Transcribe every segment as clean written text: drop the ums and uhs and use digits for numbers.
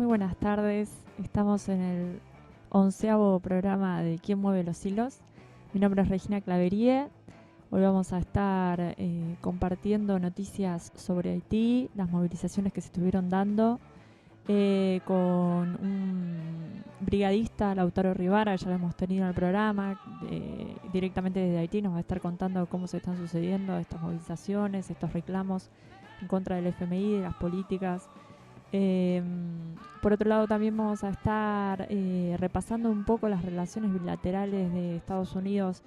buenas tardes. Estamos en el 11º programa de ¿Quién mueve los hilos? Mi nombre es Regina Claverie. Hoy vamos a estar compartiendo noticias sobre Haití, las movilizaciones que se estuvieron dando, con un brigadista, Lautaro Rivara, ya lo hemos tenido en el programa, directamente desde Haití nos va a estar contando cómo se están sucediendo estas movilizaciones, estos reclamos en contra del FMI, de las políticas. Por otro lado, también vamos a estar repasando un poco las relaciones bilaterales de Estados Unidos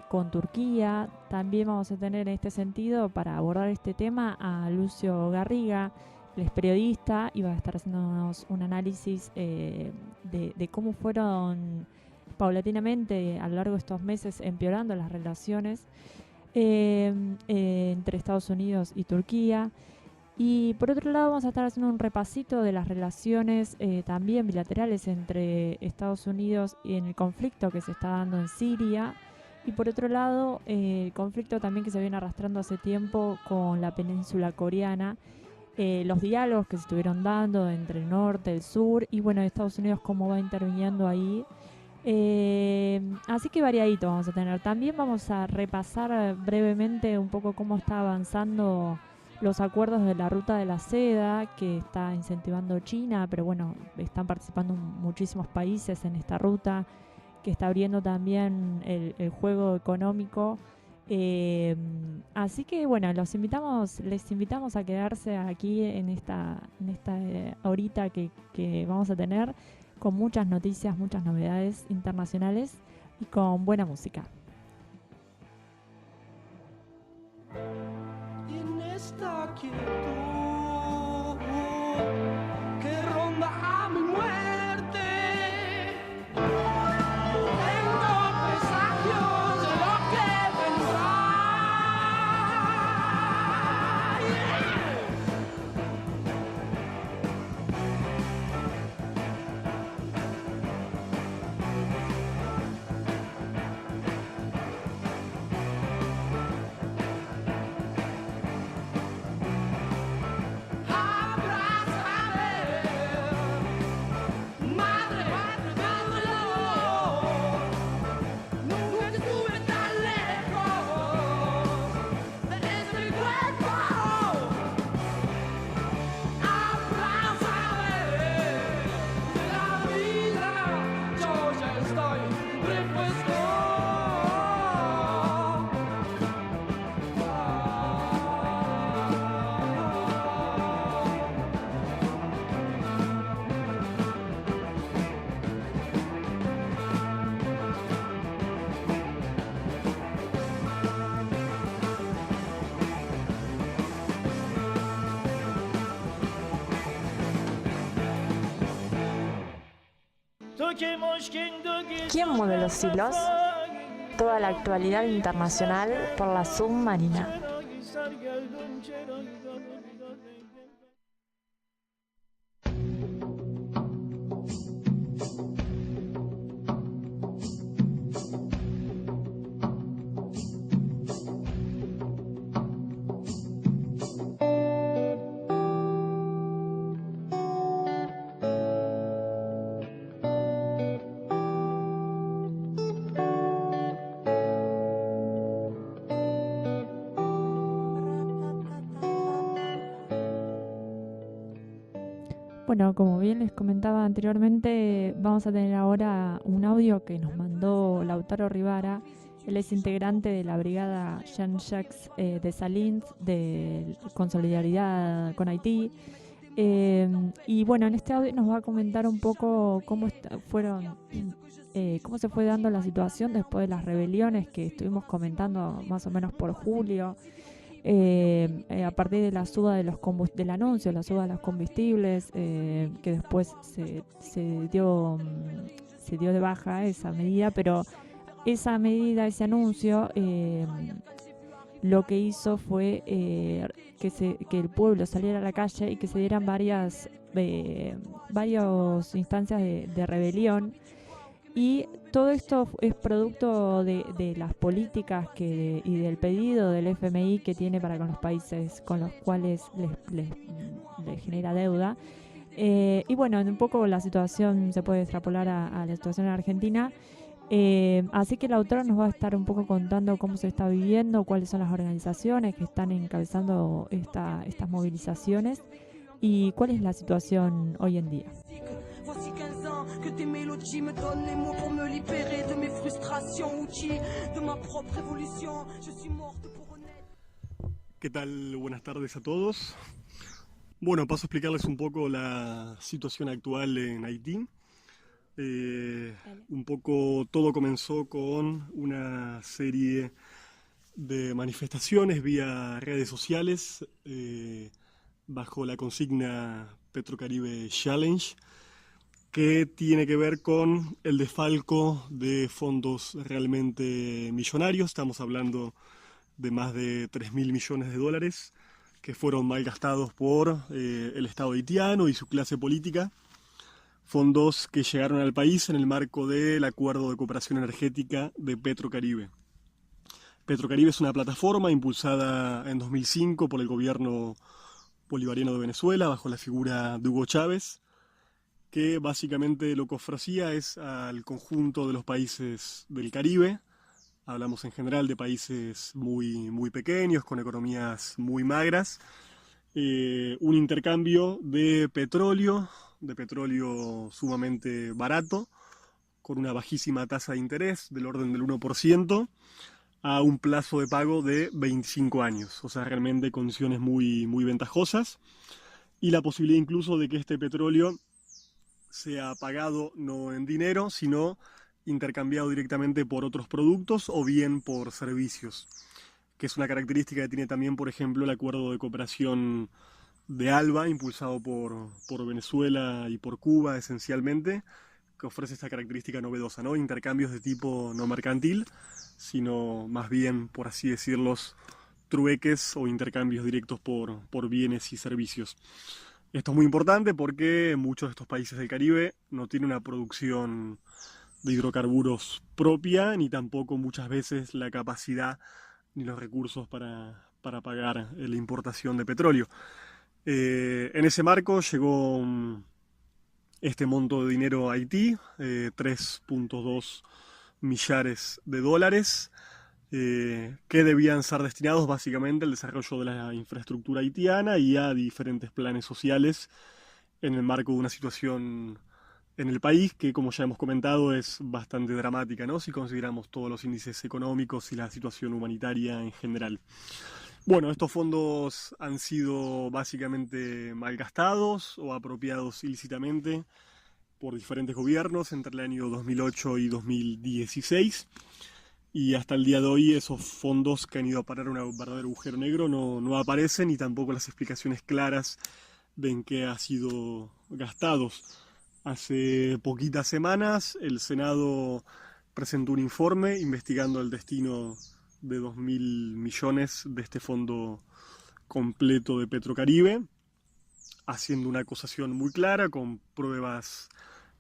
con Turquía. También vamos a tener en este sentido, para abordar este tema, a Lucio Garriga. Él es periodista y va a estar haciéndonos un análisis de cómo fueron paulatinamente a lo largo de estos meses empeorando las relaciones entre Estados Unidos y Turquía. Y por otro lado vamos a estar haciendo un repasito de las relaciones también bilaterales entre Estados Unidos y en el conflicto que se está dando en Siria. Y por otro lado, el conflicto también que se viene arrastrando hace tiempo con la península coreana, los diálogos que se estuvieron dando entre el norte, el sur, y bueno, Estados Unidos cómo va interviniendo ahí. Así que variadito vamos a tener. También vamos a repasar brevemente un poco cómo está avanzando los acuerdos de la ruta de la seda que está incentivando China, pero bueno, están participando muchísimos países en esta ruta, que está abriendo también el juego económico. Así que bueno, les invitamos a quedarse aquí en esta horita que vamos a tener, con muchas noticias, muchas novedades internacionales y con buena música. Esta quietud que ronda a mi muerte, tengo presagios de lo que vendrá. ¿Quién mueve los hilos? Toda la actualidad internacional por la submarina. Bueno, como bien les comentaba anteriormente, vamos a tener ahora un audio que nos mandó Lautaro Rivara. Él es integrante de la brigada Jean-Jacques de Salins con solidaridad con Haití. Y bueno, en este audio nos va a comentar un poco cómo se fue dando la situación después de las rebeliones que estuvimos comentando más o menos por julio. A partir de la suba del anuncio, la suba de los combustibles, que después se dio de baja esa medida, pero esa medida, ese anuncio, lo que hizo fue que el pueblo saliera a la calle y que se dieran varias instancias de rebelión. Y todo esto es producto de las políticas y del pedido del FMI que tiene para con los países con los cuales les genera deuda, Y bueno, un poco la situación se puede extrapolar a la situación en Argentina. Así que la autora nos va a estar un poco contando cómo se está viviendo, cuáles son las organizaciones que están encabezando estas movilizaciones y cuál es la situación hoy en día. Voici 15 ans que tes mélodies me donnent les mots pour me libérer de mes frustrations, outils de ma propre évolution. Je suis morte pour renaître. ¿Qué tal? Buenas tardes a todos. Bueno, paso a explicarles un poco la situación actual en Haití. Un poco todo comenzó con una serie de manifestaciones vía redes sociales bajo la consigna Petrocaribe Challenge, que tiene que ver con el desfalco de fondos realmente millonarios. Estamos hablando de más de 3.000 millones de dólares que fueron malgastados por el Estado haitiano y su clase política. Fondos que llegaron al país en el marco del Acuerdo de Cooperación Energética de Petrocaribe. Petrocaribe es una plataforma impulsada en 2005 por el gobierno bolivariano de Venezuela bajo la figura de Hugo Chávez, que básicamente lo que ofrecía es al conjunto de los países del Caribe, hablamos en general de países muy pequeños, con economías muy magras, un intercambio de petróleo sumamente barato, con una bajísima tasa de interés del orden del 1%, a un plazo de pago de 25 años, o sea, realmente condiciones muy ventajosas, y la posibilidad incluso de que este petróleo sea pagado no en dinero, sino intercambiado directamente por otros productos o bien por servicios, que es una característica que tiene también, por ejemplo, el acuerdo de cooperación de ALBA, impulsado por Venezuela y por Cuba esencialmente, que ofrece esta característica novedosa, ¿no? Intercambios de tipo no mercantil, sino más bien, por así decirlos, trueques o intercambios directos por bienes y servicios. Esto es muy importante porque muchos de estos países del Caribe no tienen una producción de hidrocarburos propia, ni tampoco muchas veces la capacidad ni los recursos para pagar la importación de petróleo. En ese marco llegó este monto de dinero a Haití, 3.2 millares de dólares, que debían ser destinados básicamente al desarrollo de la infraestructura haitiana y a diferentes planes sociales en el marco de una situación en el país que, como ya hemos comentado, es bastante dramática, ¿no? Si consideramos todos los índices económicos y la situación humanitaria en general. Bueno, estos fondos han sido básicamente malgastados o apropiados ilícitamente por diferentes gobiernos entre el año 2008 y 2016. Y hasta el día de hoy esos fondos que han ido a parar a un verdadero agujero negro no aparecen, y tampoco las explicaciones claras de en qué ha sido gastados. Hace poquitas semanas el Senado presentó un informe investigando el destino de 2.000 millones de este fondo completo de Petrocaribe, haciendo una acusación muy clara, con pruebas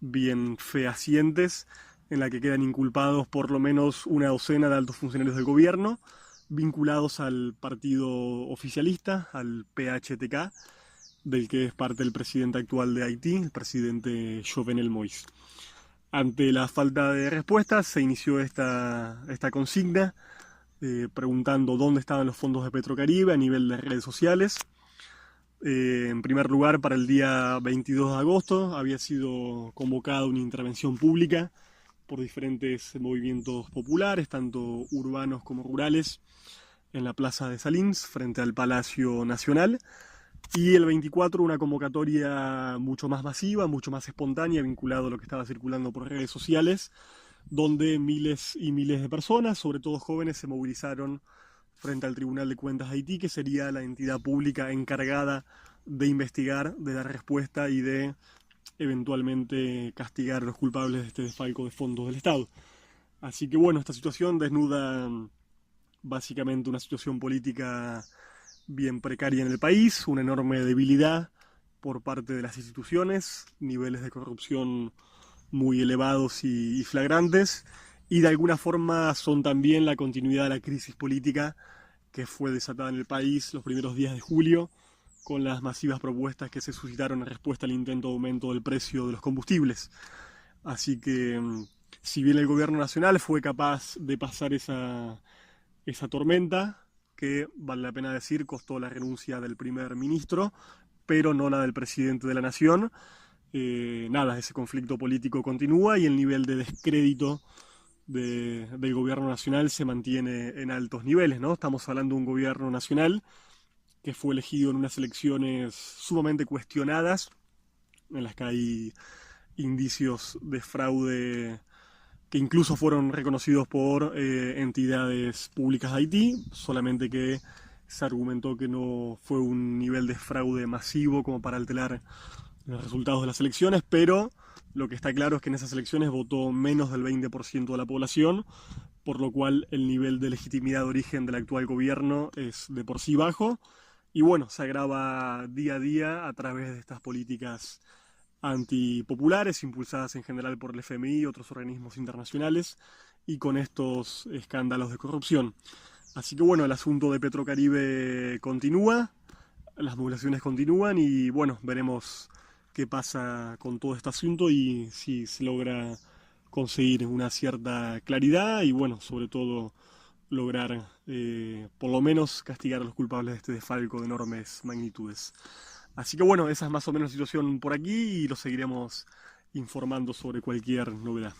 bien fehacientes, en la que quedan inculpados por lo menos una docena de altos funcionarios del gobierno, vinculados al partido oficialista, al PHTK, del que es parte el presidente actual de Haití, el presidente Jovenel Moïse. Ante la falta de respuestas, se inició esta consigna, preguntando dónde estaban los fondos de Petrocaribe a nivel de redes sociales. En primer lugar, para el día 22 de agosto había sido convocada una intervención pública por diferentes movimientos populares, tanto urbanos como rurales, en la Plaza de Salins, frente al Palacio Nacional. Y el 24 una convocatoria mucho más masiva, mucho más espontánea, vinculado a lo que estaba circulando por redes sociales, donde miles y miles de personas, sobre todo jóvenes, se movilizaron frente al Tribunal de Cuentas de Haití, que sería la entidad pública encargada de investigar, de dar respuesta y de eventualmente castigar a los culpables de este desfalco de fondos del Estado. Así que bueno, esta situación desnuda básicamente una situación política bien precaria en el país, una enorme debilidad por parte de las instituciones, niveles de corrupción muy elevados y flagrantes, y de alguna forma son también la continuidad de la crisis política que fue desatada en el país los primeros días de julio, con las masivas propuestas que se suscitaron en respuesta al intento de aumento del precio de los combustibles. Así que, si bien el gobierno nacional fue capaz de pasar esa tormenta, que, vale la pena decir, costó la renuncia del primer ministro, pero no la del presidente de la nación, ese conflicto político continúa y el nivel de descrédito del gobierno nacional se mantiene en altos niveles, ¿no? Estamos hablando de un gobierno nacional que fue elegido en unas elecciones sumamente cuestionadas, en las que hay indicios de fraude que incluso fueron reconocidos por entidades públicas de Haití, solamente que se argumentó que no fue un nivel de fraude masivo como para alterar los resultados de las elecciones, pero lo que está claro es que en esas elecciones votó menos del 20% de la población, por lo cual el nivel de legitimidad de origen del actual gobierno es de por sí bajo, y bueno, se agrava día a día a través de estas políticas antipopulares, impulsadas en general por el FMI y otros organismos internacionales, y con estos escándalos de corrupción. Así que bueno, el asunto de Petrocaribe continúa, las movilizaciones continúan, y bueno, veremos qué pasa con todo este asunto y si se logra conseguir una cierta claridad y bueno, sobre todo lograr por lo menos castigar a los culpables de este desfalco de enormes magnitudes. Así que bueno, esa es más o menos la situación por aquí y lo seguiremos informando sobre cualquier novedad.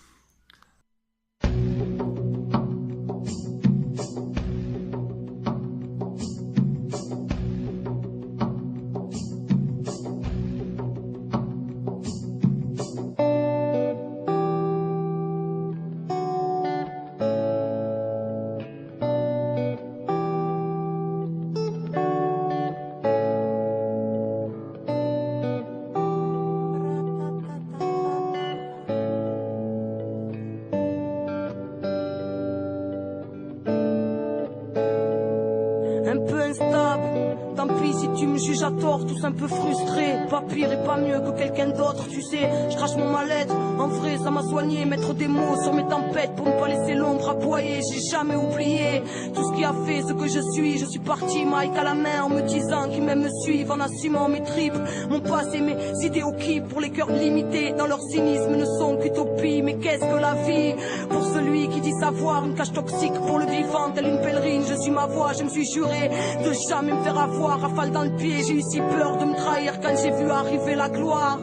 À tort, tous un peu frustrés, pas pire et pas mieux que quelqu'un d'autre, tu sais, je crache mon mal-être, en vrai ça m'a soigné, mettre des mots sur mes tempêtes pour ne pas laisser l'ombre aboyer, j'ai jamais oublié tout ce qui a fait ce que je suis parti Mike à la main en me disant qu'ils m'aiment me suivent, en assumant mes tripes, mon passé, mes idéaux qui pour les cœurs limités, dans leur cynisme ne sont qu'utopie, mais qu'est-ce que la vie, pour celui qui dit savoir, une cage toxique pour le vivant, telle une pèlerine, je suis ma voix, je me suis juré de jamais me faire avoir, rafale dans le pied, j'ai eu si peur de me trahir quand j'ai vu arriver la gloire.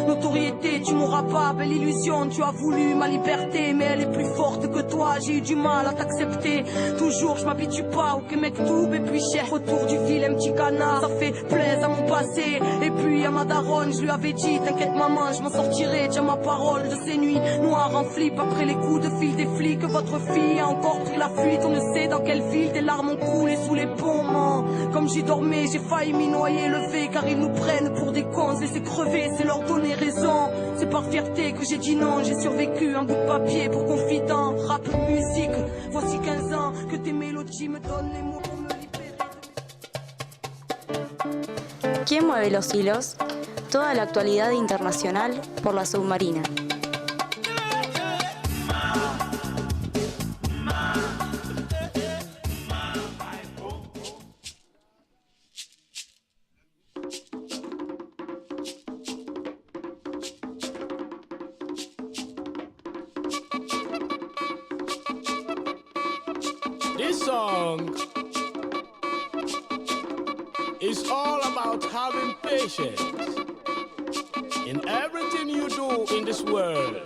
Notoriété, tu m'auras pas, belle illusion, tu as voulu ma liberté, mais elle est plus forte que toi, j'ai eu du mal à t'accepter. Toujours, je m'habitue pas au Québec tout, et puis cher, autour du vilain petit canard, ça fait plaisir à mon passé. Et puis à ma daronne, je lui avais dit, t'inquiète maman, je m'en sortirai, tiens ma parole de ces nuits noires en flip, après les coups de fil des flics, votre fille a encore pris la fuite, on ne sait dans quelle ville, des larmes ont coulé sous les ponts, man. Comme j'y dormais, j'ai failli m'y noyer, lever, car ils nous prennent pour des cons, laisser crever, c'est leur donner raison, c'est par fierté que j'ai dit non, j'ai survécu un bout de papier pour confident, rap, musique, voici 15 ans que tes mélodies me donnent les mots pour me libérer. ¿Quién mueve los hilos? Toda la actualidad internacional por la submarina. This song is all about having patience in everything you do in this world.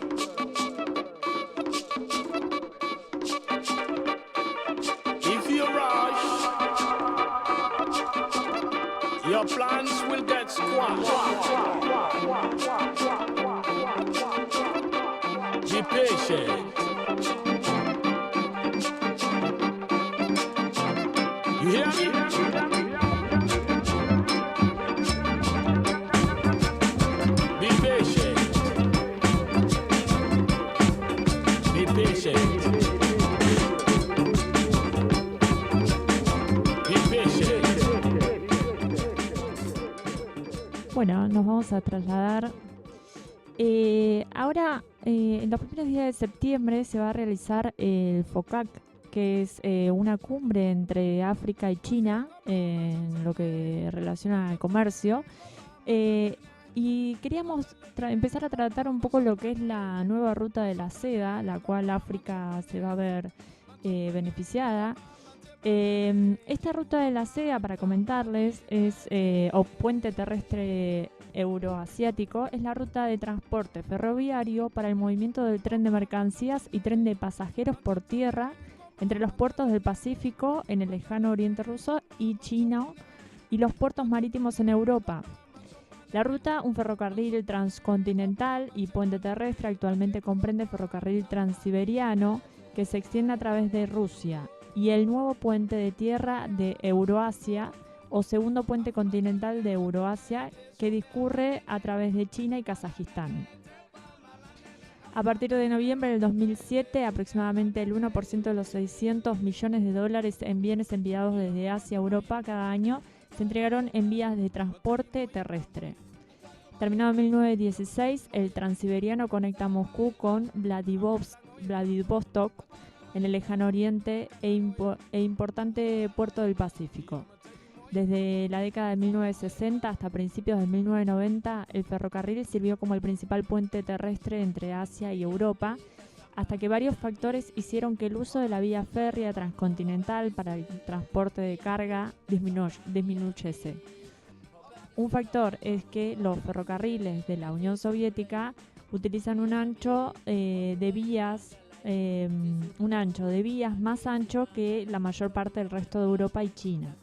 If you rush, your plans will get squashed. Be patient. You hear me? Be patient. Be patient. Be patient. Bueno, nos vamos a trasladar. Ahora, en los primeros días de septiembre se va a realizar el FOCAC, que que es una cumbre entre África y China en lo que relaciona al comercio. Y queríamos empezar a tratar un poco lo que es la nueva ruta de la seda, la cual África se va a ver beneficiada. Esta ruta de la seda, para comentarles, o puente terrestre euroasiático, es la ruta de transporte ferroviario para el movimiento del tren de mercancías y tren de pasajeros por tierra entre los puertos del Pacífico en el lejano oriente ruso y chino y los puertos marítimos en Europa. La ruta, un ferrocarril transcontinental y puente terrestre, actualmente comprende ferrocarril transiberiano que se extiende a través de Rusia y el nuevo puente de tierra de Euroasia o segundo puente continental de Euroasia que discurre a través de China y Kazajistán. A partir de noviembre del 2007, aproximadamente el 1% de los $600 millones en bienes enviados desde Asia a Europa cada año se entregaron en vías de transporte terrestre. Terminado en 1916, el Transiberiano conecta Moscú con Vladivostok en el lejano oriente e importante puerto del Pacífico. Desde la década de 1960 hasta principios de 1990, el ferrocarril sirvió como el principal puente terrestre entre Asia y Europa, hasta que varios factores hicieron que el uso de la vía férrea transcontinental para el transporte de carga disminuyese. Un factor es que los ferrocarriles de la Unión Soviética utilizan un ancho de vías más ancho que la mayor parte del resto de Europa y China.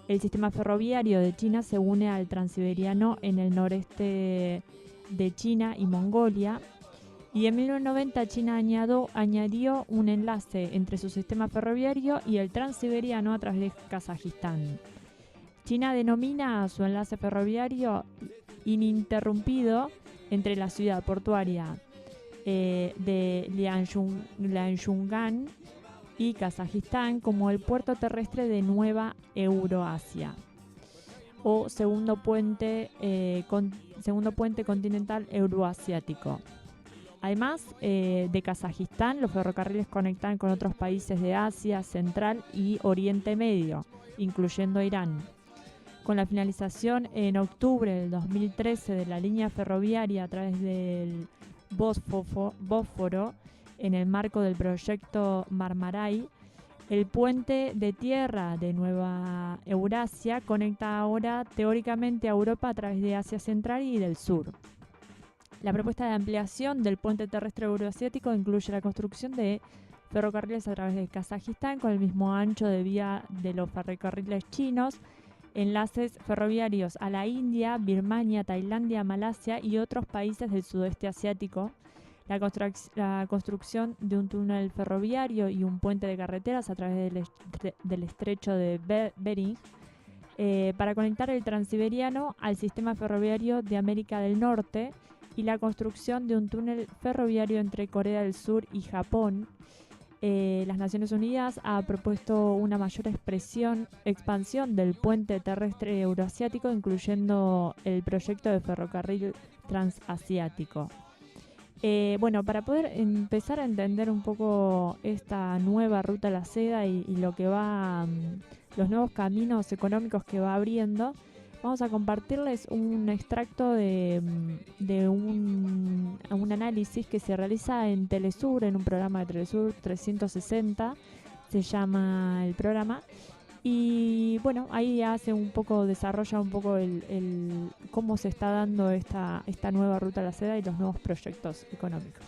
El sistema ferroviario de China se une al Transiberiano en el noreste de China y Mongolia. Y en 1990 China añadió un enlace entre su sistema ferroviario y el Transiberiano a través de Kazajistán. China denomina a su enlace ferroviario ininterrumpido entre la ciudad portuaria de Liaoyuan y Kazajistán como el puerto terrestre de Nueva Euroasia o segundo puente continental euroasiático. Además de Kazajistán, los ferrocarriles conectan con otros países de Asia Central y Oriente Medio, incluyendo Irán. Con la finalización en octubre del 2013 de la línea ferroviaria a través del Bósforo, en el marco del proyecto Marmaray, el puente de tierra de Nueva Eurasia conecta ahora teóricamente a Europa a través de Asia Central y del Sur. La propuesta de ampliación del puente terrestre euroasiático incluye la construcción de ferrocarriles a través de Kazajistán con el mismo ancho de vía de los ferrocarriles chinos, enlaces ferroviarios a la India, Birmania, Tailandia, Malasia y otros países del sudeste asiático, la construcción de un túnel ferroviario y un puente de carreteras a través del estrecho de Bering para conectar el Transiberiano al sistema ferroviario de América del Norte, y la construcción de un túnel ferroviario entre Corea del Sur y Japón. Las Naciones Unidas ha propuesto una mayor expansión del puente terrestre euroasiático, incluyendo el proyecto de ferrocarril transasiático. Para poder empezar a entender un poco esta nueva ruta a la seda y lo que los nuevos caminos económicos que va abriendo, vamos a compartirles un extracto de un análisis que se realiza en Telesur, en un programa de Telesur 360, se llama el programa. Y ahí desarrolla un poco el cómo se está dando esta nueva ruta a la seda y los nuevos proyectos económicos.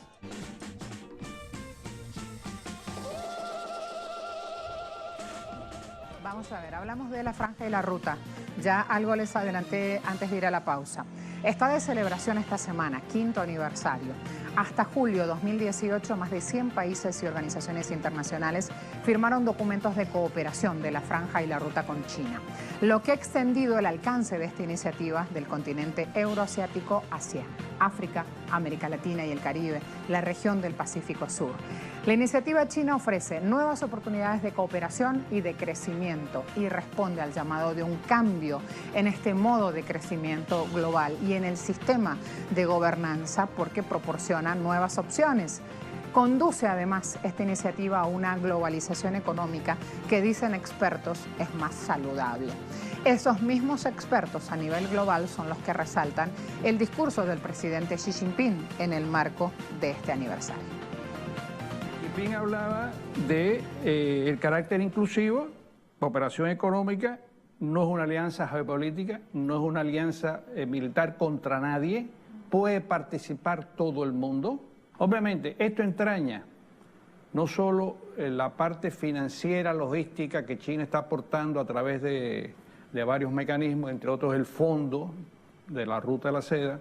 Vamos a ver, hablamos de la franja y la ruta. Ya algo les adelanté antes de ir a la pausa. Está de celebración esta semana, 5º aniversario. Hasta julio 2018, más de 100 países y organizaciones internacionales firmaron documentos de cooperación de la franja y la ruta con China, lo que ha extendido el alcance de esta iniciativa del continente euroasiático hacia África, América Latina y el Caribe, la región del Pacífico Sur. La iniciativa china ofrece nuevas oportunidades de cooperación y de crecimiento y responde al llamado de un cambio en este modo de crecimiento global y en el sistema de gobernanza porque proporciona nuevas opciones. Conduce además esta iniciativa a una globalización económica que, dicen expertos, es más saludable. Esos mismos expertos a nivel global son los que resaltan el discurso del presidente Xi Jinping en el marco de este aniversario. Jinping hablaba de el carácter inclusivo, cooperación económica, no es una alianza geopolítica, no es una alianza militar contra nadie, puede participar todo el mundo. Obviamente, esto entraña no solo la parte financiera, logística que China está aportando a través de varios mecanismos, entre otros el fondo de la Ruta de la Seda,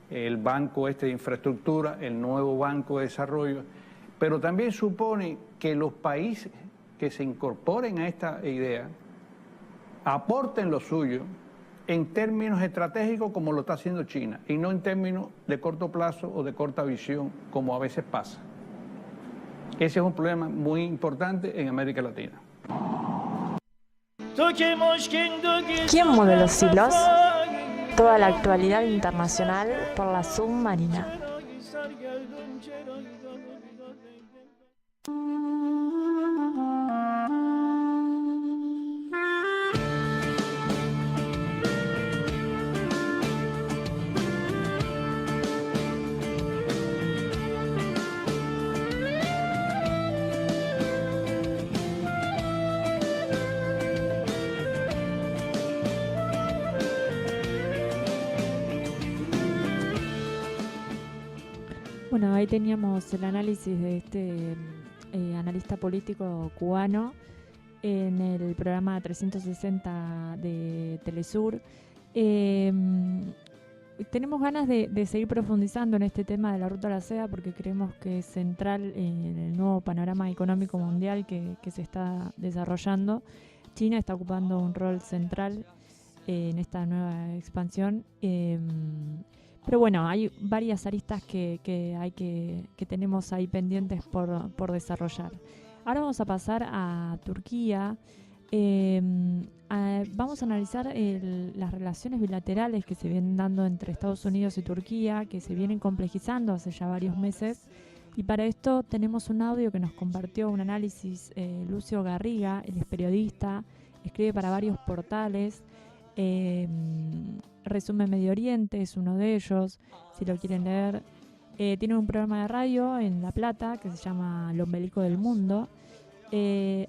el Banco de Infraestructura, el nuevo Banco de Desarrollo, pero también supone que los países que se incorporen a esta idea aporten lo suyo en términos estratégicos como lo está haciendo China y no en términos de corto plazo o de corta visión como a veces pasa. Ese es un problema muy importante en América Latina. ¿Quién mueve los hilos? Toda la actualidad internacional por la Submarina. Bueno, ahí teníamos el análisis de este analista político cubano en el programa 360 de Telesur. Tenemos ganas de seguir profundizando en este tema de la Ruta de la Seda porque creemos que es central en el nuevo panorama económico mundial que se está desarrollando. China está ocupando un rol central en esta nueva expansión. Pero bueno, hay varias aristas que tenemos ahí pendientes por desarrollar. Ahora vamos a pasar a Turquía. Vamos a analizar las relaciones bilaterales que se vienen dando entre Estados Unidos y Turquía, que se vienen complejizando hace ya varios meses. Y para esto tenemos un audio que nos compartió un análisis Lucio Garriga. Él es periodista, escribe para varios portales. Resumen Medio Oriente es uno de ellos, si lo quieren leer. Tiene un programa de radio en La Plata que se llama Lo Ombelico del Mundo.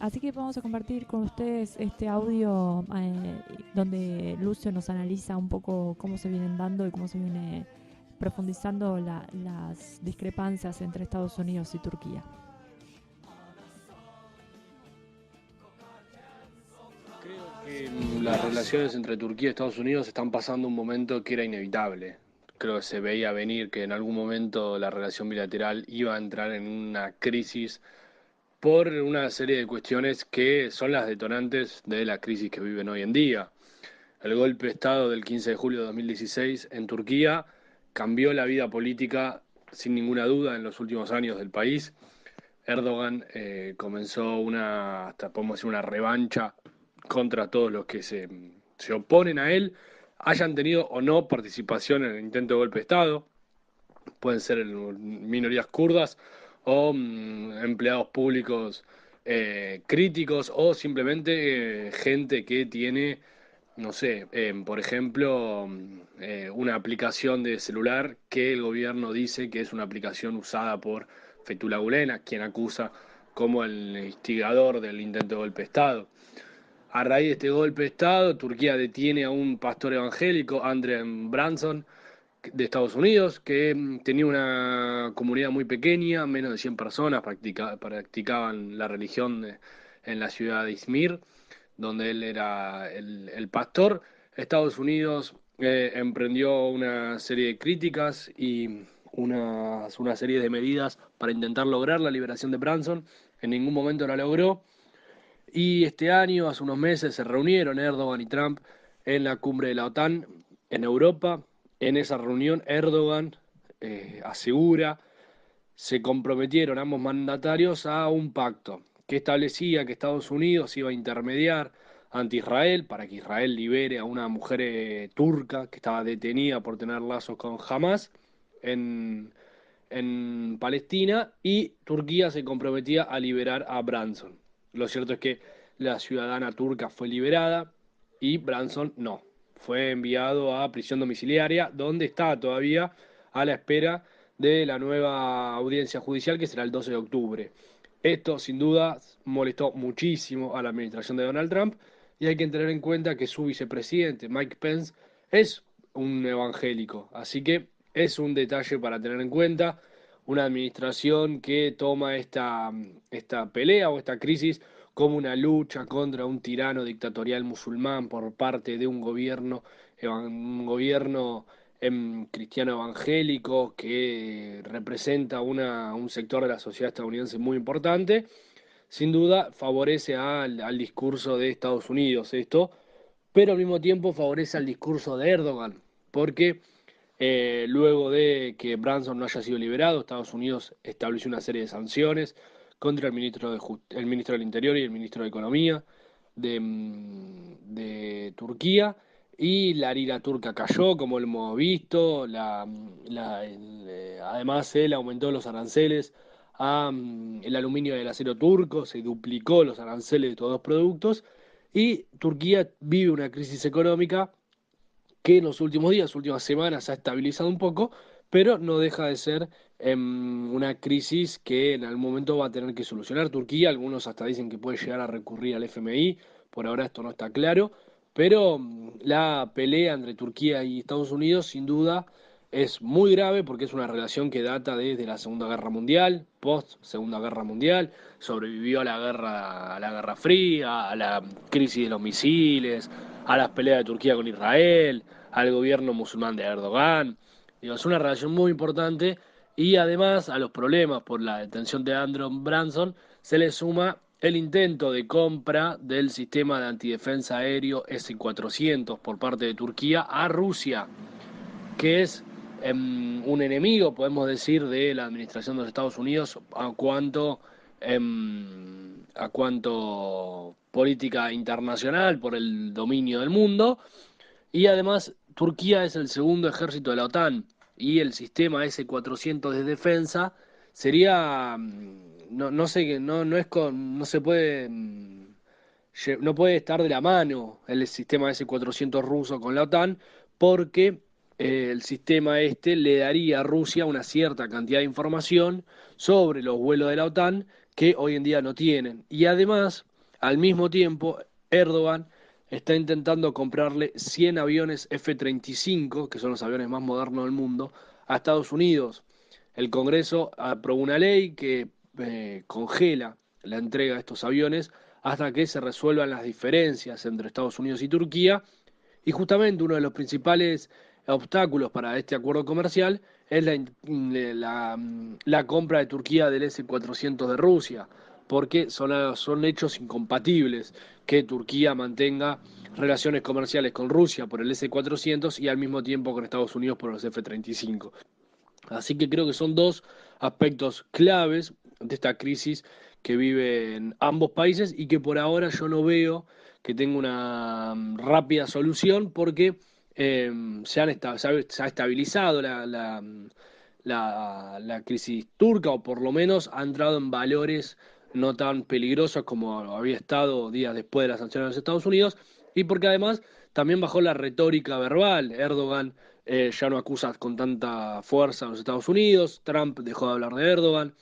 Así que vamos a compartir con ustedes este audio donde Lucio nos analiza un poco cómo se vienen dando y cómo se viene profundizando las discrepancias entre Estados Unidos y Turquía. Las relaciones entre Turquía y Estados Unidos están pasando un momento que era inevitable. Creo que se veía venir que en algún momento la relación bilateral iba a entrar en una crisis por una serie de cuestiones que son las detonantes de la crisis que viven hoy en día. El golpe de Estado del 15 de julio de 2016 en Turquía cambió la vida política sin ninguna duda en los últimos años del país. Erdogan comenzó hasta podemos decir una revancha contra todos los que se oponen a él, hayan tenido o no participación en el intento de golpe de Estado. Pueden ser minorías kurdas o empleados públicos críticos o simplemente gente que tiene, no sé, por ejemplo, una aplicación de celular que el gobierno dice que es una aplicación usada por Fethullah Gülen, a quien acusa como el instigador del intento de golpe de Estado. A raíz de este golpe de Estado, Turquía detiene a un pastor evangélico, Andrew Branson, de Estados Unidos, que tenía una comunidad muy pequeña, menos de 100 personas practicaban la religión en la ciudad de Izmir, donde él era el pastor. Estados Unidos emprendió una serie de críticas y una serie de medidas para intentar lograr la liberación de Branson. En ningún momento la logró. Y este año, hace unos meses, se reunieron Erdogan y Trump en la cumbre de la OTAN en Europa. En esa reunión, Erdogan asegura, se comprometieron ambos mandatarios a un pacto que establecía que Estados Unidos iba a intermediar ante Israel para que Israel libere a una mujer turca que estaba detenida por tener lazos con Hamas en en Palestina y Turquía se comprometía a liberar a Branson. Lo cierto es que la ciudadana turca fue liberada y Branson no. Fue enviado a prisión domiciliaria, donde está todavía a la espera de la nueva audiencia judicial, que será el 12 de octubre. Esto, sin duda, molestó muchísimo a la administración de Donald Trump, y hay que tener en cuenta que su vicepresidente, Mike Pence, es un evangélico. Así que es un detalle para tener en cuenta. Una administración que toma esta pelea o esta crisis como una lucha contra un tirano dictatorial musulmán por parte de un gobierno cristiano evangélico que representa un sector de la sociedad estadounidense muy importante. Sin duda favorece al discurso de Estados Unidos esto, pero al mismo tiempo favorece al discurso de Erdogan, porque luego de que Branson no haya sido liberado, Estados Unidos estableció una serie de sanciones contra el ministro del Interior y el ministro de Economía de Turquía, y la lira turca cayó, como lo hemos visto. Además, él aumentó los aranceles el aluminio y el acero turco, se duplicó los aranceles de todos los productos, y Turquía vive una crisis económica que en los últimos días, últimas semanas, se ha estabilizado un poco, pero no deja de ser una crisis que en algún momento va a tener que solucionar Turquía. Algunos hasta dicen que puede llegar a recurrir al FMI, por ahora esto no está claro, pero la pelea entre Turquía y Estados Unidos sin duda es muy grave, porque es una relación que data desde la Segunda Guerra Mundial, post Segunda Guerra Mundial, sobrevivió a la Guerra Fría, a la crisis de los misiles, a las peleas de Turquía con Israel, al gobierno musulmán de Erdogan. Digo, es una relación muy importante, y además a los problemas por la detención de Andrew Branson se le suma el intento de compra del sistema de antidefensa aéreo S-400 por parte de Turquía a Rusia, que es un enemigo, podemos decir, de la administración de los Estados Unidos a cuanto política internacional por el dominio del mundo. Y además Turquía es el segundo ejército de la OTAN, y el sistema S-400 de defensa sería no puede estar de la mano el sistema S-400 ruso con la OTAN, porque el sistema le daría a Rusia una cierta cantidad de información sobre los vuelos de la OTAN que hoy en día no tienen. Y además, al mismo tiempo, Erdogan está intentando comprarle 100 aviones F-35, que son los aviones más modernos del mundo, a Estados Unidos. El Congreso aprobó una ley que congela la entrega de estos aviones hasta que se resuelvan las diferencias entre Estados Unidos y Turquía, y justamente uno de los principales obstáculos para este acuerdo comercial es la compra de Turquía del S-400 de Rusia, porque son hechos incompatibles que Turquía mantenga relaciones comerciales con Rusia por el S-400 y al mismo tiempo con Estados Unidos por los F-35. Así que creo que son dos aspectos claves de esta crisis que viven ambos países, y que por ahora yo no veo que tenga una rápida solución, porque se ha estabilizado la crisis turca, o por lo menos ha entrado en valores no tan peligrosos como había estado días después de las sanciones de los Estados Unidos, y porque además también bajó la retórica verbal. Erdogan ya no acusa con tanta fuerza a los Estados Unidos, Trump dejó de hablar de Erdogan.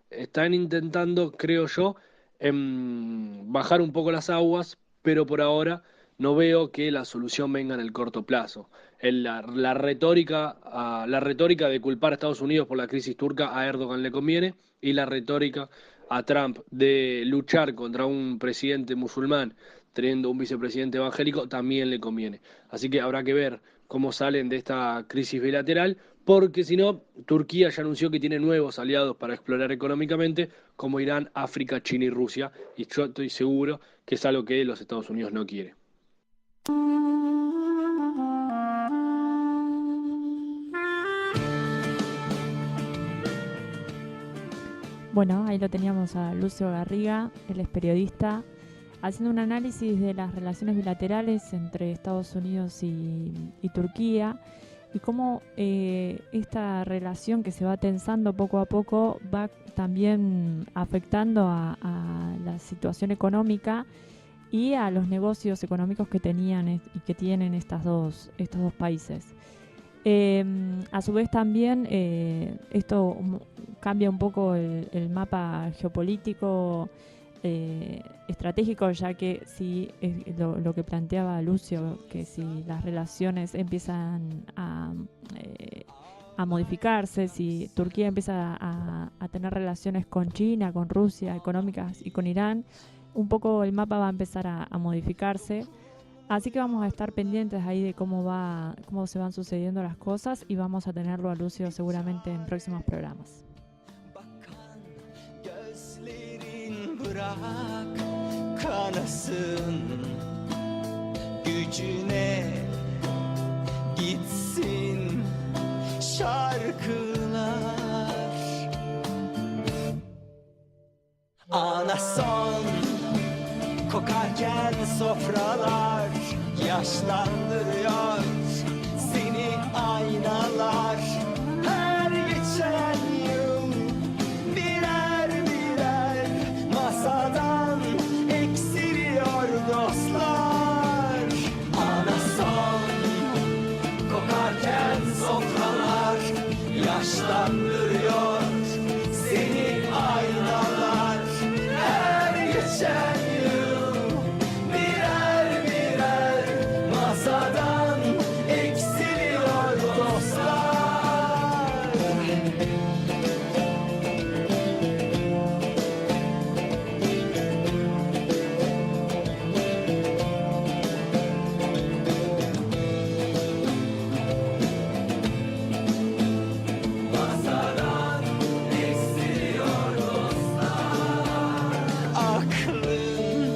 Están intentando, creo yo, bajar un poco las aguas, pero por ahora no veo que la solución venga en el corto plazo. La retórica de culpar a Estados Unidos por la crisis turca a Erdogan le conviene, y la retórica a Trump de luchar contra un presidente musulmán teniendo un vicepresidente evangélico también le conviene. Así que habrá que ver cómo salen de esta crisis bilateral, porque si no, Turquía ya anunció que tiene nuevos aliados para explorar económicamente, como Irán, África, China y Rusia, y yo estoy seguro que es algo que los Estados Unidos no quiere. Bueno, ahí lo teníamos a Lucio Garriga, él es periodista, haciendo un análisis de las relaciones bilaterales entre Estados Unidos y Turquía. y cómo esta relación que se va tensando poco a poco va también afectando a la situación económica y a los negocios económicos que tenían y que tienen estos dos países. A su vez también esto cambia un poco el mapa geopolítico estratégico, ya que si lo que planteaba Lucio, que si las relaciones empiezan a modificarse, si Turquía empieza a tener relaciones con China, con Rusia, económicas, y con Irán, un poco el mapa va a empezar a modificarse. Así que vamos a estar pendientes ahí de cómo se van sucediendo las cosas, y vamos a tenerlo a Lucio seguramente en próximos programas. Bırak kanasın, gücüne gitsin şarkılar. Anason kokarken sofralar yaşlandırıyor seni aynalar. Her geçen yıl birer birer masadan eksiliyor dostlar. Anason kokarken sofralar yaşlandırıyor seni aynalar. Her geçen yıl birer birer masadan eksiliyor dostlar. Masadan eksiliyor dostlar. Aklın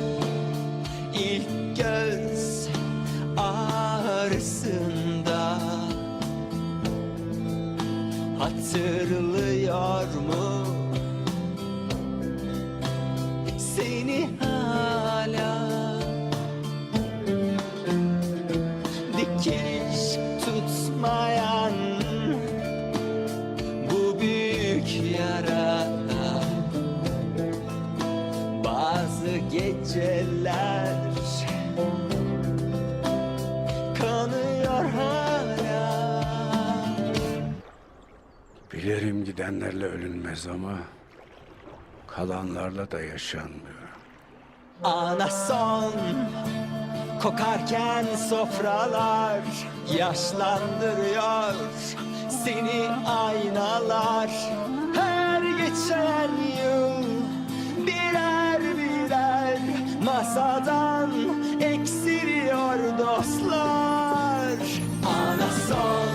ilk göz ağrısında hatırlıyor mu seni hala? Dikiş tutmayan bu büyük yarada bazı geceler kanıyor hala. Bilirim gidenlerle ölünmez ama kalanlarla da yaşanmıyor. Anason kokarken sofralar yaşlandırıyor seni aynalar. Her geçen yıl birer birer masadan eksiliyor dostlar. Anason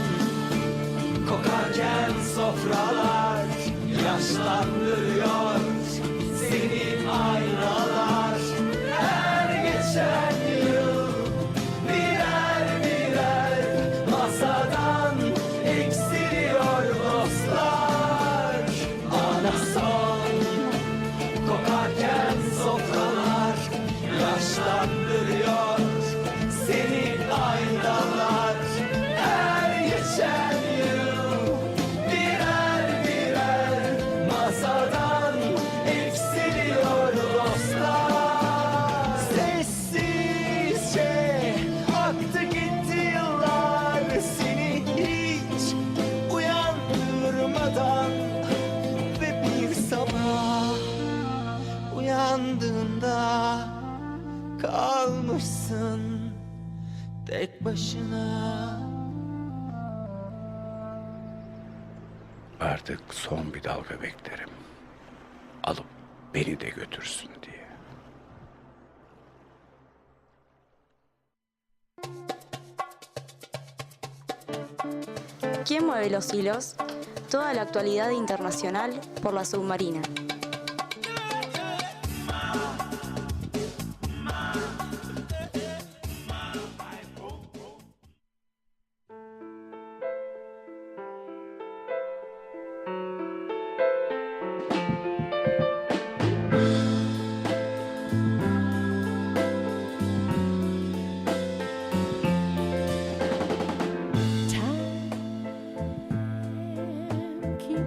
kokarken sofralar yaşlandırıyor seni aynalar. Her geçen yıl birer birer masadan eksiliyor dostlar. Anason kokarken sofralar yaşlandırıyor seni aynalar. Her geçen yıl birer birer masadan eksiliyor dostlar. Sessizce aktı gitti yıllar seni hiç uyandırmadan ve bir sabah uyandığında kalmışsın tek başına. Artık son bir dalga beklerim. Alıp beni de götürsün diye. ¿Quién mueve los hilos? Toda la actualidad internacional por la submarina.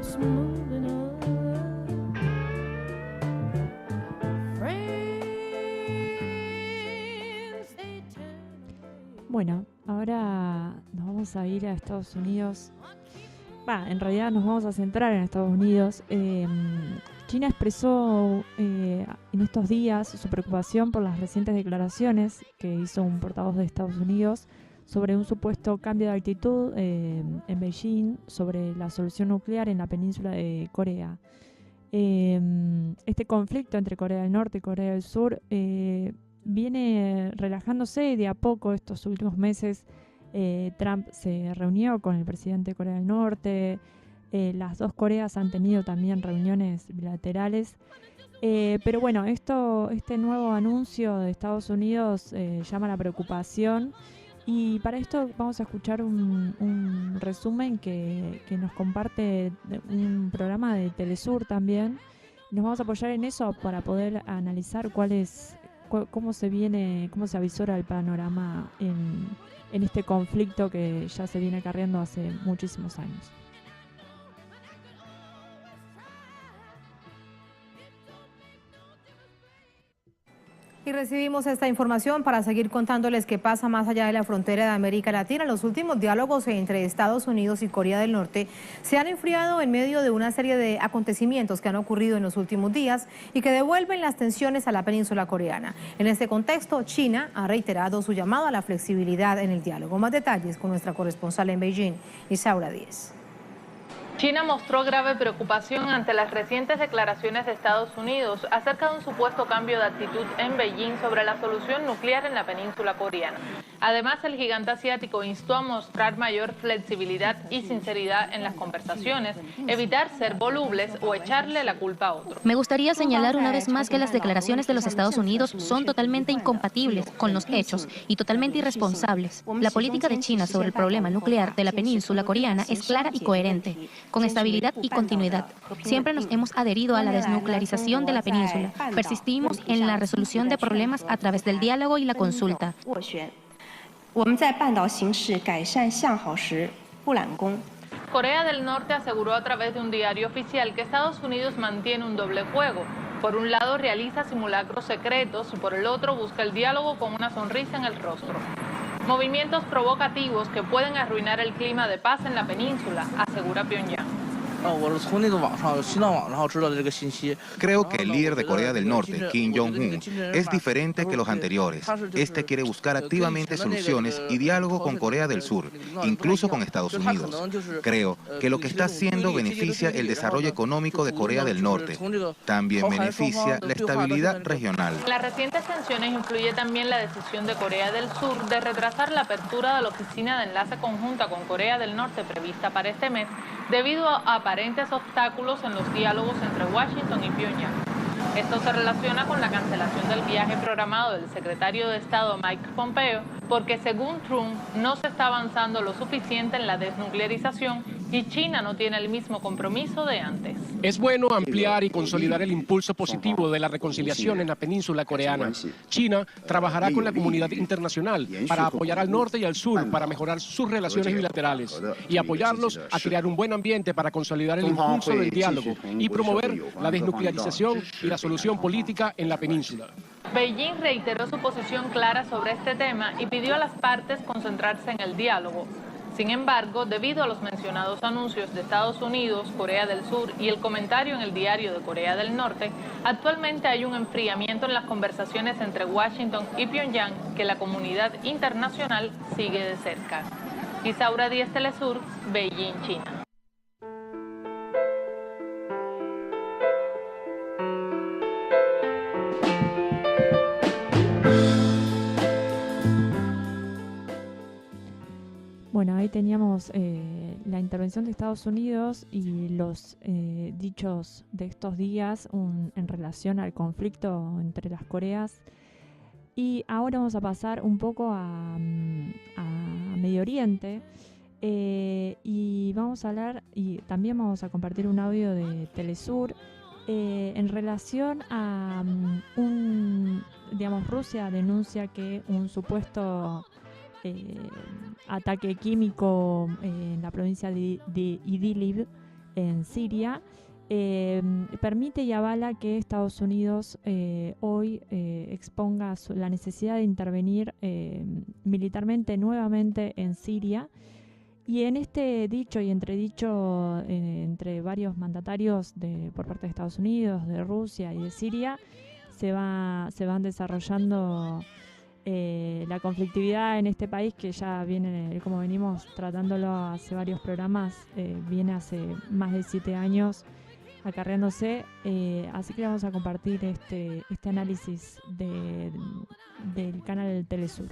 boats moving on. Bueno, ahora nos vamos a ir a Estados Unidos. En realidad nos vamos a centrar en Estados Unidos. China expresó en estos días su preocupación por las recientes declaraciones que hizo un portavoz de Estados Unidos sobre un supuesto cambio de actitud en Beijing sobre la solución nuclear en la península de Corea. Este conflicto entre Corea del Norte y Corea del Sur viene relajándose de a poco estos últimos meses. Trump se reunió con el presidente de Corea del Norte. Las dos Coreas han tenido también reuniones bilaterales. Pero bueno, este nuevo anuncio de Estados Unidos llama la preocupación. Y para esto vamos a escuchar un resumen que nos comparte un programa de Telesur también. Nos vamos a apoyar en eso para poder analizar cómo se avisora el panorama en este conflicto que ya se viene acarreando hace muchísimos años. Y recibimos esta información para seguir contándoles qué pasa más allá de la frontera de América Latina. Los últimos diálogos entre Estados Unidos y Corea del Norte se han enfriado en medio de una serie de acontecimientos que han ocurrido en los últimos días y que devuelven las tensiones a la península coreana. En este contexto, China ha reiterado su llamado a la flexibilidad en el diálogo. Más detalles con nuestra corresponsal en Beijing, Isaura Díez. China mostró grave preocupación ante las recientes declaraciones de Estados Unidos acerca de un supuesto cambio de actitud en Beijing sobre la solución nuclear en la península coreana. Además, el gigante asiático instó a mostrar mayor flexibilidad y sinceridad en las conversaciones, evitar ser volubles o echarle la culpa a otro. Me gustaría señalar una vez más que las declaraciones de los Estados Unidos son totalmente incompatibles con los hechos y totalmente irresponsables. La política de China sobre el problema nuclear de la península coreana es clara y coherente, con estabilidad y continuidad. Siempre nos hemos adherido a la desnuclearización de la península. Persistimos en la resolución de problemas a través del diálogo y la consulta. Corea del Norte aseguró a través de un diario oficial que Estados Unidos mantiene un doble juego. Por un lado realiza simulacros secretos y por el otro busca el diálogo con una sonrisa en el rostro. Movimientos provocativos que pueden arruinar el clima de paz en la península, asegura Pyongyang. Creo que el líder de Corea del Norte, Kim Jong-un, es diferente que los anteriores. Este quiere buscar activamente soluciones y diálogo con Corea del Sur, incluso con Estados Unidos. Creo que lo que está haciendo beneficia el desarrollo económico de Corea del Norte. También beneficia la estabilidad regional. Las recientes tensiones influye también la decisión de Corea del Sur de retrasar la apertura de la oficina de enlace conjunta con Corea del Norte prevista para este mes, debido a aparentes obstáculos en los diálogos entre Washington y Pyongyang. Esto se relaciona con la cancelación del viaje programado del secretario de Estado Mike Pompeo, porque según Trump no se está avanzando lo suficiente en la desnuclearización y China no tiene el mismo compromiso de antes. Es bueno ampliar y consolidar el impulso positivo de la reconciliación en la península coreana. China trabajará con la comunidad internacional para apoyar al norte y al sur para mejorar sus relaciones bilaterales y apoyarlos a crear un buen ambiente para consolidar el impulso del diálogo y promover la desnuclearización y la solución política en la península. Beijing reiteró su posición clara sobre este tema y pidió a las partes concentrarse en el diálogo. Sin embargo, debido a los mencionados anuncios de Estados Unidos, Corea del Sur y el comentario en el diario de Corea del Norte, actualmente hay un enfriamiento en las conversaciones entre Washington y Pyongyang que la comunidad internacional sigue de cerca. Isaura Díez, Telesur, Beijing, China. Bueno, ahí teníamos la intervención de Estados Unidos y los dichos de estos días en relación al conflicto entre las Coreas. Y ahora vamos a pasar un poco a Medio Oriente y vamos a hablar y también vamos a compartir un audio de Telesur en relación a Rusia denuncia que un supuesto ataque químico en la provincia de Idlib en Siria, permite y avala que Estados Unidos hoy exponga la necesidad de intervenir militarmente nuevamente en Siria. Y en este dicho y entredicho entre varios mandatarios por parte de Estados Unidos, de Rusia y de Siria, se van desarrollando la conflictividad en este país, que ya viene, como venimos tratándolo hace varios programas, viene hace más de 7 años acarreándose. Así que vamos a compartir este análisis del canal Telesur.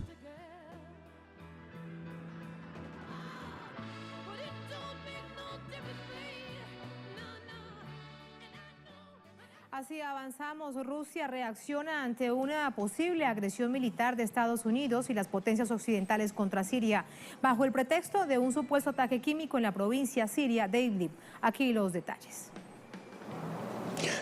Así avanzamos. Rusia reacciona ante una posible agresión militar de Estados Unidos y las potencias occidentales contra Siria, bajo el pretexto de un supuesto ataque químico en la provincia siria de Idlib. Aquí los detalles.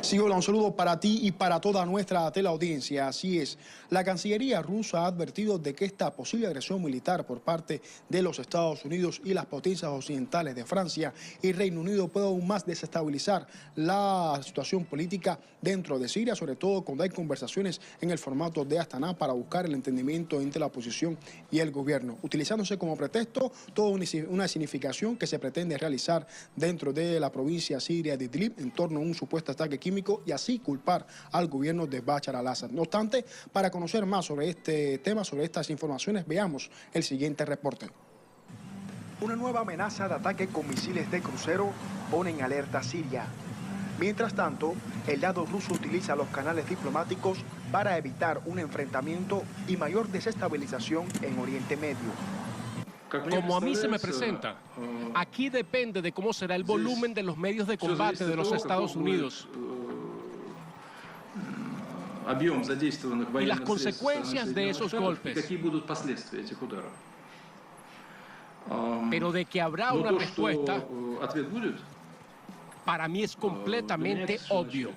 Sí, hola, un saludo para ti y para toda nuestra teleaudiencia. Así es, la Cancillería rusa ha advertido de que esta posible agresión militar por parte de los Estados Unidos y las potencias occidentales de Francia y Reino Unido puede aún más desestabilizar la situación política dentro de Siria, sobre todo cuando hay conversaciones en el formato de Astana para buscar el entendimiento entre la oposición y el gobierno, utilizándose como pretexto toda una significación que se pretende realizar dentro de la provincia siria de Idlib en torno a un supuesto ataque químico y así culpar al gobierno de Bashar al-Assad. No obstante, para conocer más sobre este tema, sobre estas informaciones, veamos el siguiente reporte. Una nueva amenaza de ataque con misiles de crucero pone en alerta a Siria. Mientras tanto, el lado ruso utiliza los canales diplomáticos para evitar un enfrentamiento y mayor desestabilización en Oriente Medio. Como a mí se me presenta, aquí depende de cómo será el volumen de los medios de combate de los Estados Unidos y las consecuencias de esos golpes. Pero de que habrá una respuesta, para mí es completamente obvio.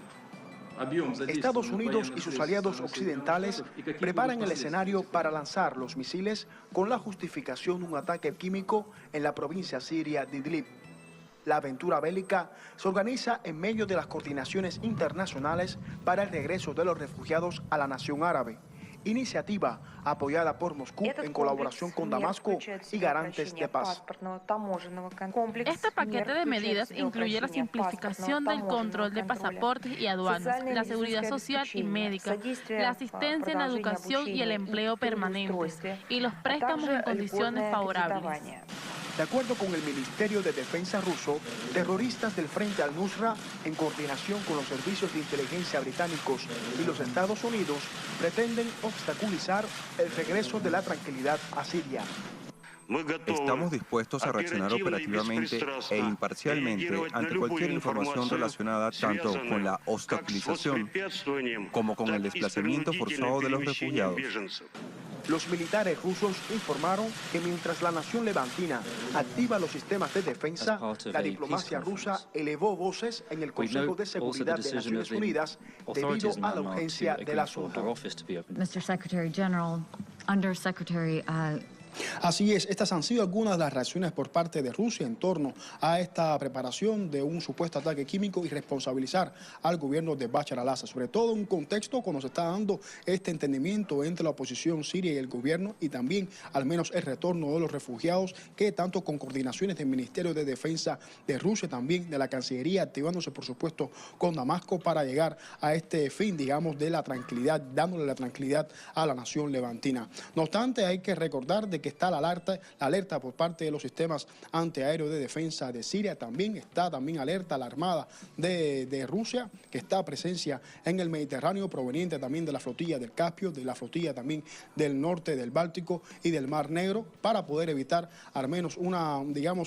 Estados Unidos y sus aliados occidentales preparan el escenario para lanzar los misiles con la justificación de un ataque químico en la provincia siria de Idlib. La aventura bélica se organiza en medio de las coordinaciones internacionales para el regreso de los refugiados a la nación árabe, iniciativa apoyada por Moscú en colaboración con Damasco y garantes de paz. Este paquete de medidas incluye la simplificación del control de pasaportes y aduanas, la seguridad social y médica, la asistencia en la educación y el empleo permanente, y los préstamos en condiciones favorables. De acuerdo con el Ministerio de Defensa ruso, terroristas del Frente al-Nusra, en coordinación con los servicios de inteligencia británicos y los Estados Unidos, pretenden obstaculizar el regreso de la tranquilidad a Siria. Estamos dispuestos a reaccionar operativamente e imparcialmente ante cualquier información relacionada tanto con la obstaculización como con el desplazamiento forzado de los refugiados. Los militares rusos informaron que mientras la nación levantina activa los sistemas de defensa, la diplomacia rusa elevó voces en el Consejo de Seguridad de Naciones Unidas debido a la urgencia del asunto. Mr. Secretary General, Undersecretary, Así es, estas han sido algunas de las reacciones por parte de Rusia en torno a esta preparación de un supuesto ataque químico y responsabilizar al gobierno de Bashar al-Assad, sobre todo en un contexto cuando se está dando este entendimiento entre la oposición siria y el gobierno y también al menos el retorno de los refugiados, que tanto con coordinaciones del Ministerio de Defensa de Rusia, también de la Cancillería, activándose por supuesto con Damasco para llegar a este fin, digamos, de la tranquilidad, dándole la tranquilidad a la nación levantina. No obstante, hay que recordar de que está la alerta por parte de los sistemas antiaéreos de defensa de Siria. También está alerta la Armada de Rusia, que está a presencia en el Mediterráneo, proveniente también de la flotilla del Caspio, de la flotilla también del norte del Báltico y del Mar Negro, para poder evitar al menos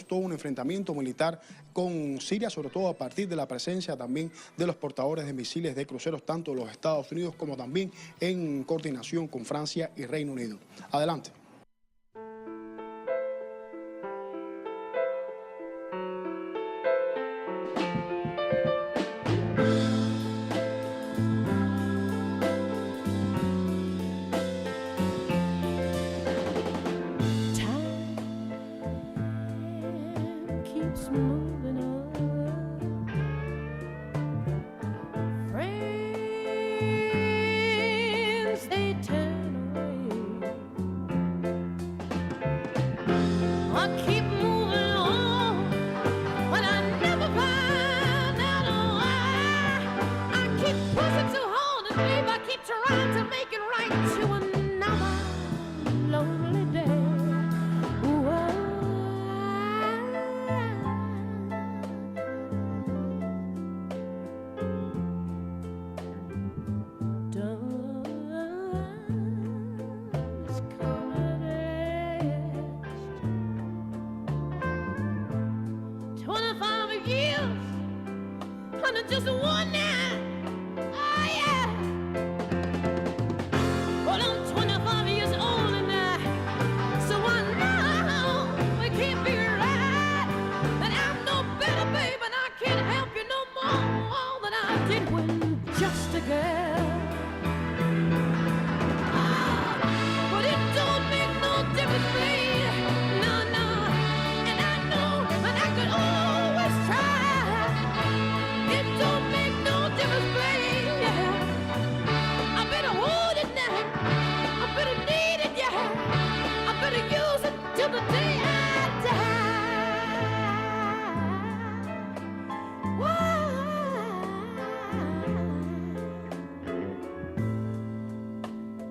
todo un enfrentamiento militar con Siria, sobre todo a partir de la presencia también de los portadores de misiles de cruceros, tanto los Estados Unidos como también en coordinación con Francia y Reino Unido. Adelante. keeps moving on. keep moving on, but I never find out why. I keep pushing too hard, and babe, I keep trying to make it right to another lonely day. Just one night, oh yeah. Well, I'm 25 years old now, so I know it can't be right. That I'm no better, babe, and I can't help you no more than I did when just a girl. But it don't make no difference, babe. No, no, and I know that I could always try. It don't make no difference, baby. I better hold it now. I better need it, yeah. I better use it till the day I die.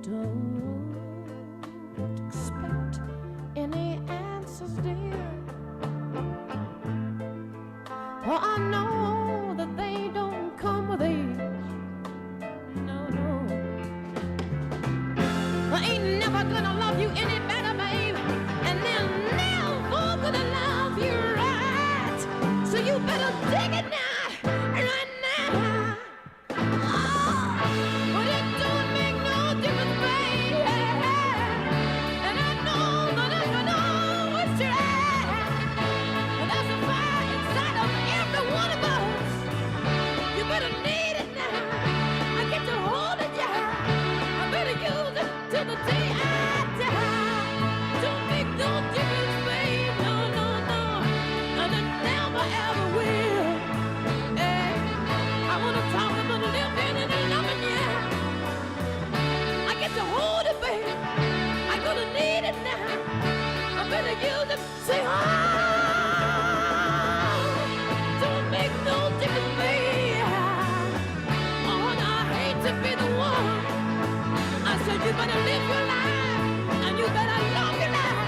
Don't expect any answers, dear. For I know that they don't come with age. No, no. I ain't never gonna love you any better, babe. And they're never gonna love you right. So you better dig it now, right now. Oh, but it don't make no difference, babe. And I know that I can always try. And there's a fire inside of every one of us. You better need it now. I get to hold it, yeah. I better use it till the day I die. Don't make no difference, babe. No, no, no. And it never ever will. Hey, I wanna talk about living and loving, yeah. I get to hold it, babe. I'm gonna need it now. I better use it. Say, oh, don't make no difference, babe. Oh, and I hate to be the one. I said you better live your life, and you better love your life.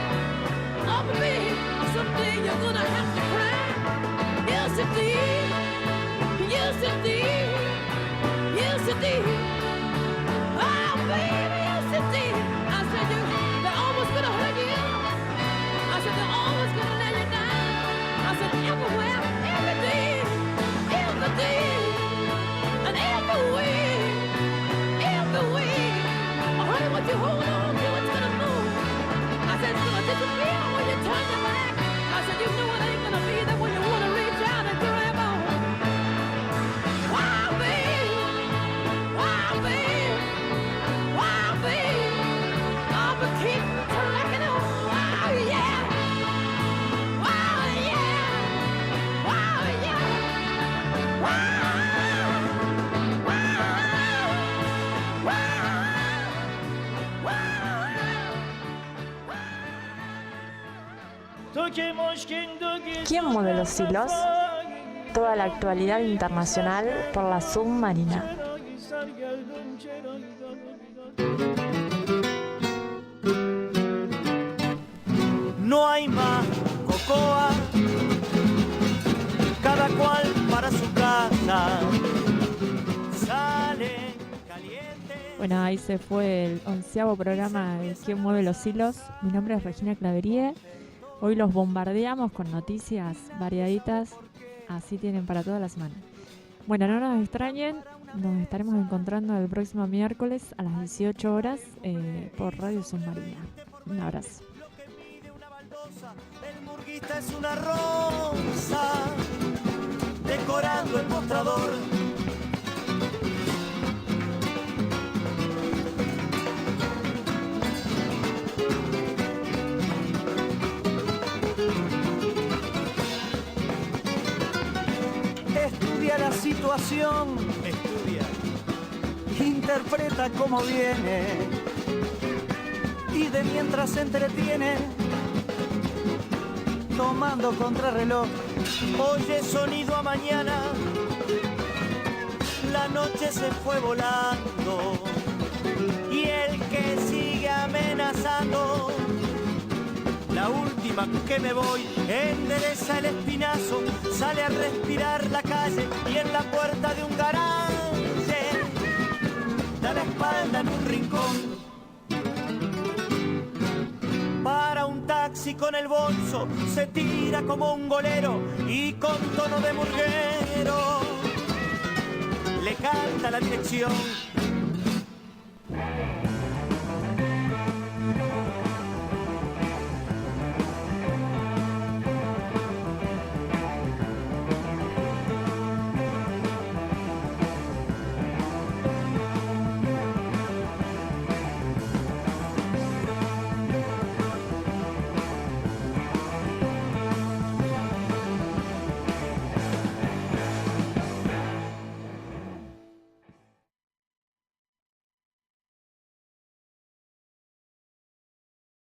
Oh, baby, someday you're gonna have to cry. Yes, indeed. Yes, indeed. Yes, indeed. Oh, baby, yes, indeed. I said they're always gonna hurt you. I said they're always gonna let you down. I said everywhere, every day, and every way. Oh, honey, what you hold on to, it's gonna move. I said it's gonna disappear when you turn your back. I said you know it ain't gonna be there when you wanna reach out and grab on. Wow, babe. Wow, babe. Wow, babe. Oh, but keep trucking on. Wow, yeah. Wow, yeah. Wow, yeah. Wow. ¿Quién mueve los hilos? Toda la actualidad internacional por la submarina. No hay más cocoa, cada cual para su casa. Sale caliente. Bueno, ahí se fue el 11º programa de ¿Quién mueve los hilos? Mi nombre es Regina Claverie. Hoy los bombardeamos con noticias variaditas, así tienen para toda la semana. Bueno, no nos extrañen, nos estaremos encontrando el próximo miércoles a las 18 horas por Radio Submarina. Un abrazo. El murguista es una rosa decorando el mostrador. Estudia la situación, estudia, interpreta cómo viene y de mientras se entretiene tomando contrarreloj. Oye sonido a mañana, la noche se fue volando y el que sigue amenazando. La última que me voy, endereza el espinazo, sale a respirar la calle y en la puerta de un garaje da la espalda en un rincón. Para un taxi con el bolso, se tira como un golero y con tono de murguero le canta la dirección